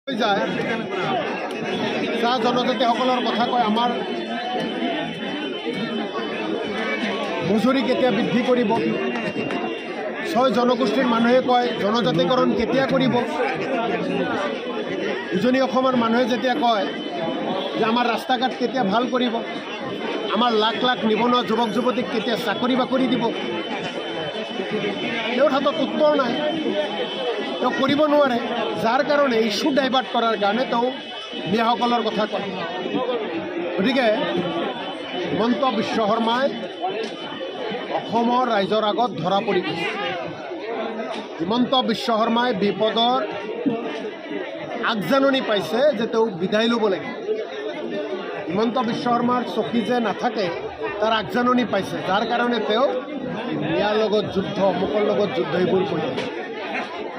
যায় চাহ জনজাতিসকলৰ কথা কয় আমাৰ মজুৰি কেতিয়া বৃদ্ধি কৰিব ছয় জনগোষ্ঠীৰ মানুহে কয় জনজাতিকৰণ কেতিয়া কৰিব উজনি অসমৰ মানুহে যেতিয়া কয় যে আমাৰ ৰাস্তা ঘাট কেতিয়া ভাল কৰিব আমাৰ লাখ লাখ নিবনুৱা যুৱক যুৱতীক কেতিয়া চাকৰি বাকৰি দিব তেওঁৰ হাতত উত্তৰ নাই তেওঁ কৰিব নোৱাৰে যাৰ কাৰণে ইস্যু ডাইভাৰ্ট কৰাৰ কাৰণে তেওঁ মিয়াসকলৰ কথা কয় গতিকে হিমন্ত বিশ্ব শৰ্মাই অসমৰ ৰাইজৰ আগত ধৰা পৰি গৈছে হিমন্ত বিশ্ব শৰ্মাই বিপদৰ আগজাননী পাইছে যে তেওঁ বিদায় ল'ব লাগে হিমন্ত বিশ্ব শৰ্মাৰ চকী যে নাথাকে তাৰ আগজাননী পাইছে যাৰ কাৰণে তেওঁ মিয়াৰ লগত যুদ্ধ অমুকৰ লগত যুদ্ধ এইবোৰ কৰি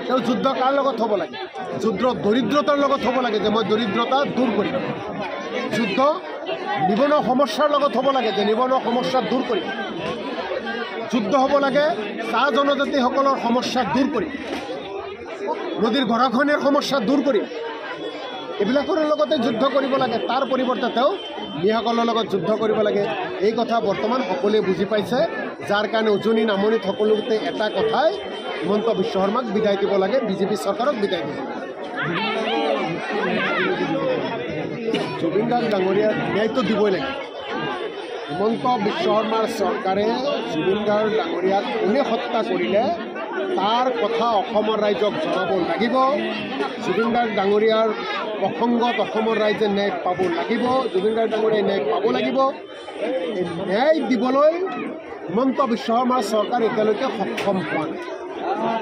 তেওঁ যুদ্ধ কাৰ লগত হ'ব লাগে যুদ্ধ দৰিদ্ৰতাৰ লগত হ'ব লাগে যে মই দৰিদ্ৰতা দূৰ কৰিম যুদ্ধ নিবনুৱা সমস্যাৰ লগত হ'ব লাগে যে নিবনুৱা সমস্যা দূৰ কৰিম যুদ্ধ হ'ব লাগে চাহ জনজাতিসকলৰ সমস্যা দূৰ কৰিম নদীৰ গৰাখহনীয়াৰ সমস্যা দূৰ কৰিম এইবিলাকৰ লগতে যুদ্ধ কৰিব লাগে তাৰ পৰিৱৰ্তে তেওঁ মিয়াসকলৰ লগত যুদ্ধ কৰিব লাগে এই কথা বৰ্তমান সকলোৱে বুজি পাইছে যাৰ কাৰণে উজনি নামনিত সকলোতে এটা কথাই হিমন্ত বিশ্ব শৰ্মাক বিদায় দিব লাগে বিজেপি চৰকাৰক বিদায় দিব জুবিন গাৰ্গ ডাঙৰীয়াক ন্যায়টো দিবই লাগে হিমন্ত বিশ্ব শৰ্মাৰ চৰকাৰে জুবিন গাৰ্গ ডাঙৰীয়াক কোনে হত্যা কৰিলে তাৰ কথা অসমৰ ৰাইজক জনাব লাগিব জুবিন গাৰ্গ ডাঙৰীয়াৰ প্ৰসংগত অসমৰ ৰাইজে ন্যায় পাব লাগিব জুবিন গাৰ্গ ডাঙৰীয়াই ন্যায় পাব লাগিব এই ন্যায় দিবলৈ হিমন্ত বিশ্ব শৰ্মাৰ চৰকাৰ এতিয়ালৈকে সক্ষম হোৱা নাই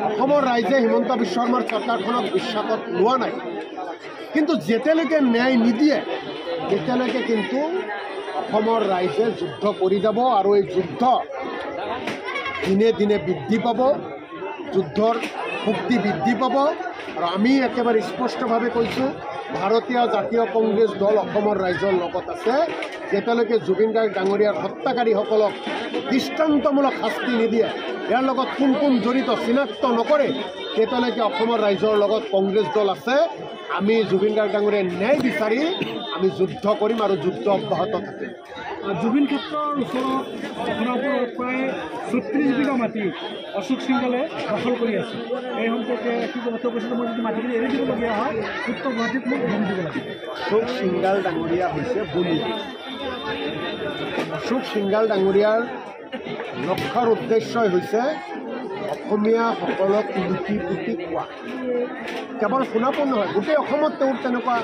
অসমৰ ৰাইজে হিমন্ত বিশ্ব শৰ্মাৰ চৰকাৰখনক বিশ্বাসত লোৱা নাই কিন্তু যেতিয়ালৈকে ন্যায় নিদিয়ে তেতিয়ালৈকে কিন্তু অসমৰ ৰাইজে যুদ্ধ কৰি যাব আৰু এই যুদ্ধ দিনে দিনে বৃদ্ধি পাব যুদ্ধৰ শক্তি বৃদ্ধি পাব আৰু আমি একেবাৰে স্পষ্টভাৱে কৈছোঁ ভাৰতীয় জাতীয় কংগ্ৰেছ দল অসমৰ ৰাইজৰ লগত আছে যেতিয়ালৈকে জুবিন গাৰ্গ ডাঙৰীয়াৰ হত্যাকাৰীসকলক দৃষ্টান্তমূলক শাস্তি নিদিয়ে ইয়াৰ লগত কোন কোন জড়িত চিনাক্ত নকৰে তেতিয়ালৈকে অসমৰ ৰাইজৰ লগত কংগ্ৰেছ দল আছে আমি জুবিন গাৰ্গ ডাঙৰীয়াৰ ন্যায় বিচাৰি আমি যুদ্ধ কৰিম আৰু যুদ্ধ অব্যাহত থাকিম জুবিন ক্ষেত্ৰৰ ওচৰত সোণাপুৰৰ প্ৰায় 36 বিঘা মাটি অশোক সিংগালে দখল কৰি আছে এই সম্পৰ্কে কি কথা কৈছিল মই যদি মাটিখিনি এৰি দিবলগীয়া হয় উত্তৰ গুৱাহাটীত মোক ভূমি দিব লাগিব অশোক সিংগাল ডাঙৰীয়া হৈছে বলি অশোক সিংগাল ডাঙৰীয়াৰ লক্ষ্যৰ উদ্দেশ্যই হৈছে অসমীয়াসকলক লুটি পুতি কোৱা কেৱল সোণাপুৰ নহয় গোটেই অসমত তেওঁ তেনেকুৱা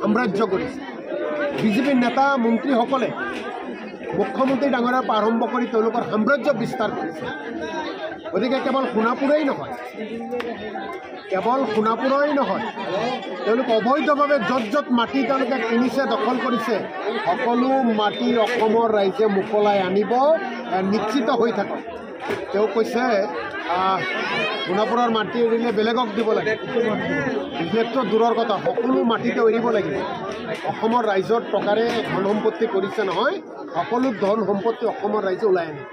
সাম্ৰাজ্য কৰিছে বিজেপিৰ নেতা মন্ত্ৰীসকলে মুখ্যমন্ত্ৰী ডাঙৰীয়াৰ পৰা আৰম্ভ কৰি তেওঁলোকৰ সাম্ৰাজ্য বিস্তাৰ কৰিছে গতিকে কেৱল সোণাপুৰেই নহয় তেওঁলোক অবৈধভাৱে য'ত য'ত মাটি তেওঁলোকে কিনিছে দখল কৰিছে সকলো মাটি অসমৰ ৰাইজে মোকলাই আনিব নিশ্চিত হৈ থাকক তেওঁ কৈছে সোণাপুৰৰ মাটি এৰিলে বেলেগক দিব লাগে বিশেষটো দূৰৰ কথা সকলো মাটিতে এৰিব লাগিব অসমৰ ৰাইজৰ টকাৰে ধন সম্পত্তি কৰিছে নহয় সকলো ধন সম্পত্তি অসমৰ ৰাইজে ওলাই আনে